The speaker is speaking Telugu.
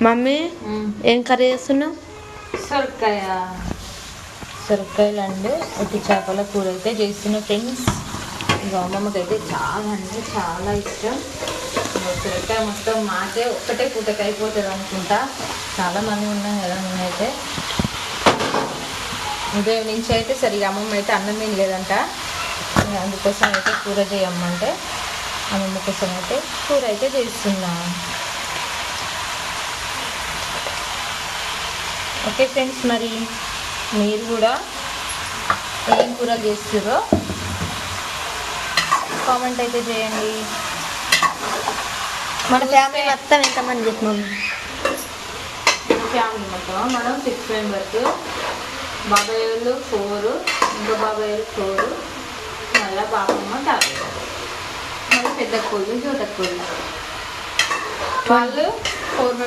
మమ్మీ ఏం కర్రీ చేస్తున్నావు? సొరకాయలు అండ్ ఉట్టి చేపల కూర అయితే చేస్తున్నా ఫ్రెండ్స్. ఇక అమ్మమ్మకి అయితే చాలా అంటే చాలా ఇష్టం. సొరకాయ మొత్తం మాకే ఒక్కటే పూటకి అయిపోతుంది అనుకుంటా. చాలామంది ఉన్నాం కదా నేనైతే. ఉదయం నుంచి అయితే సరిగా అమ్మమ్మ అయితే అన్నం ఏం లేదంట. అందుకోసం అయితే కూర చేయమ్మంటే అమ్మమ్మ కోసం అయితే కూర అయితే చేస్తున్నా. ఓకే ఫ్రెండ్స్, మరి మీరు కూడా ఏం కూర చేస్తారో కామెంట్ అయితే చేయండి. మన ఫ్యామిలీ మొత్తం ఎంతమంది చెప్పినాం? ఫ్యామిలీ మొత్తం మనం 6 మెంబర్స్. బాబాయ్ వాళ్ళు 4, ఇంకో బాబాయ్ వాళ్ళు 4, మళ్ళీ బాబమ్మ తాతయ్య, మళ్ళీ పెద్ద కోళ్ళు జ్యోత కోళ్ళు వాళ్ళు 4